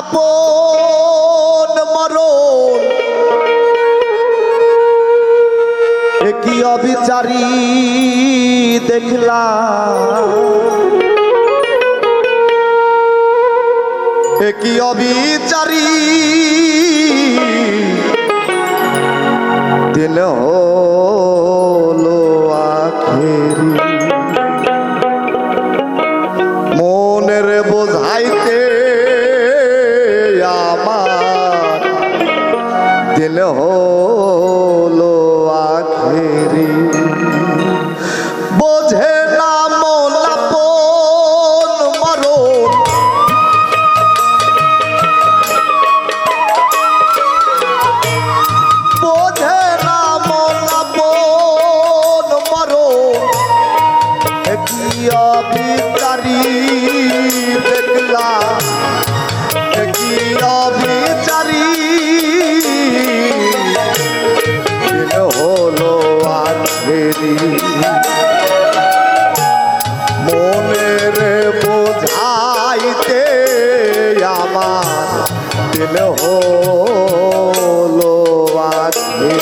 আপন মরণ কি অবিচারী দেখলাম, কি অবিচারী দিন হলো আখেরি। মনের বোঝাইতে আমার দিন হলো আখেরি। বোঝে না মন আপন মরণ, বোঝে না মন আপন মরণ কি অবিচারী দেখলাম, কি অবিচারী দিন হলো আখেরি। মনের বোঝাইতে আমার দিন হলো আখেরি।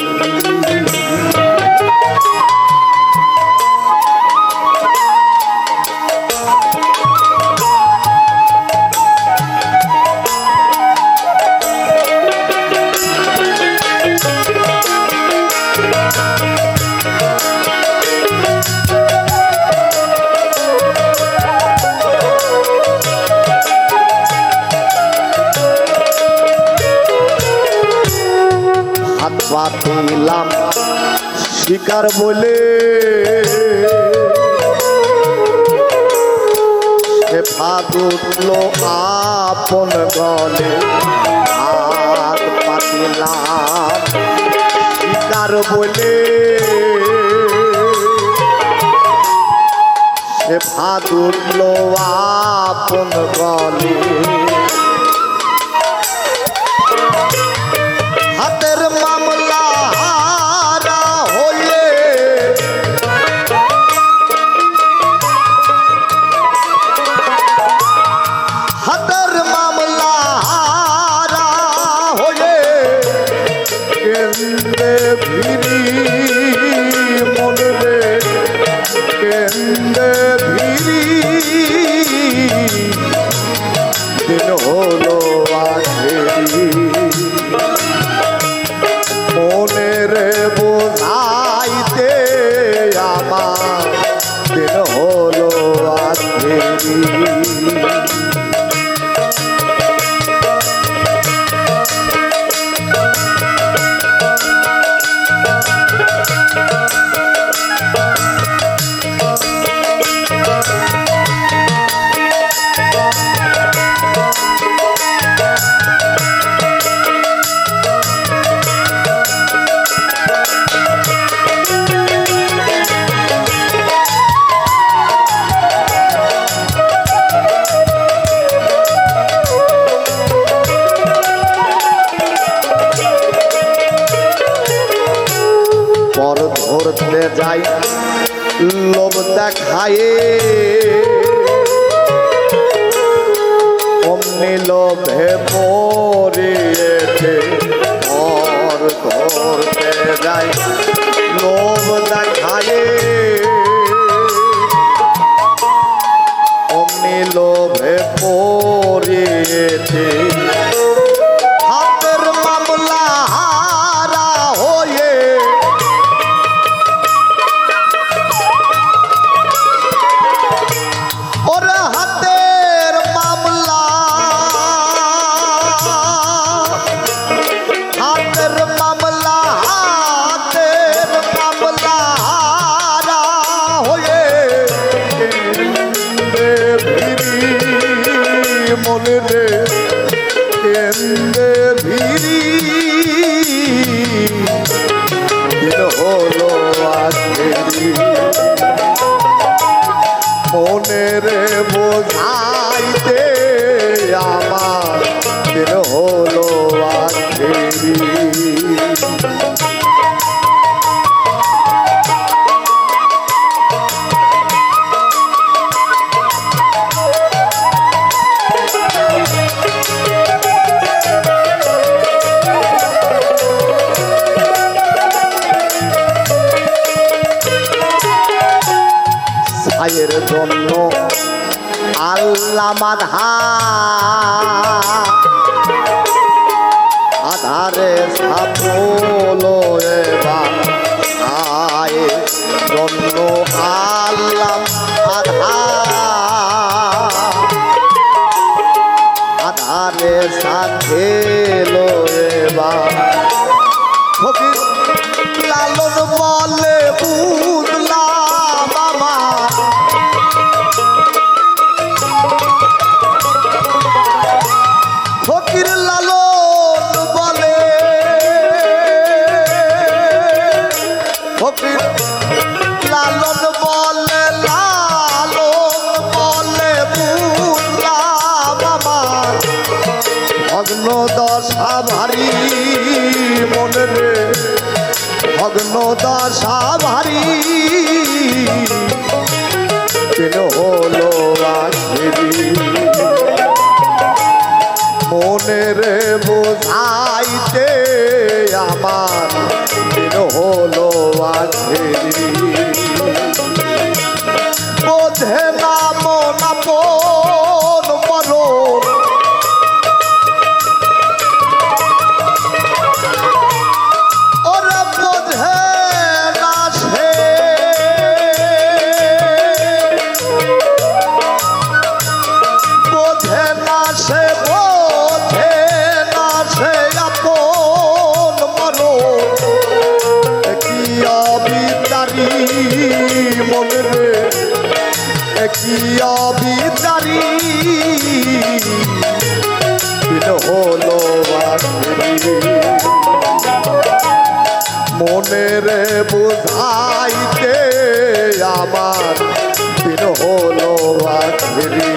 পাতিলাম শিকার বলে সে ফাঁদ উঠলো আপন গলে। হাত পাতিলাম শিকার বলে সে ফাঁদ উঠলো আপন গলে। হাতের মামলা হারা হয়ে হাতের মামলা হারা হয়ে কেন্দ্রে ভিড়ি মনে কেন্দ্রে ভিড়ি দিন হলো আখেরি। মনের বোঝাইতে আমার দিন হলো আখেরি। পর ধরতে যাই লোভ দেখায়ে অমনি লোভে পড়িয়েছে। পর ধরতে যাই লোভ দেখায়ে অমনি লোভে পড়িয়েছে। হাতের মামলা হারা হয়ে ওরে হাতের মামলা হাতের মামলা হাতের মামলা হারা হয়ে কেন্দ্রে ভিড়ি মনে কেন্দ্রে ভিড়ি দিন হলো আখেরি। মনের বোঝাইতে আমার দিন হলো আখেরি। জন্য আল্লাহ আধারে সাফল এবার জন্য আল্লাহ আধারে সাথে এবার ফকির লালন বলে বুঝলাম আমার ফকির লালন বলে ফকির লালন বলে বুঝলাম আমার ভগ্ন দশা ভারী মনে রে ভগ্ন দশা ভারী কেন হলো আখেরি মনে রে বোঝাইতে আমার কেন হলো আখেরি বোঝে না মন আপন মরণ ওরা বোঝে না সে বোঝে না সে বোঝে না সে আপন মরণ কি অবিচারী মনে রে কি অবিচারী হলো মনে রে বুঝাইতে আমার দিন হলো আখেরি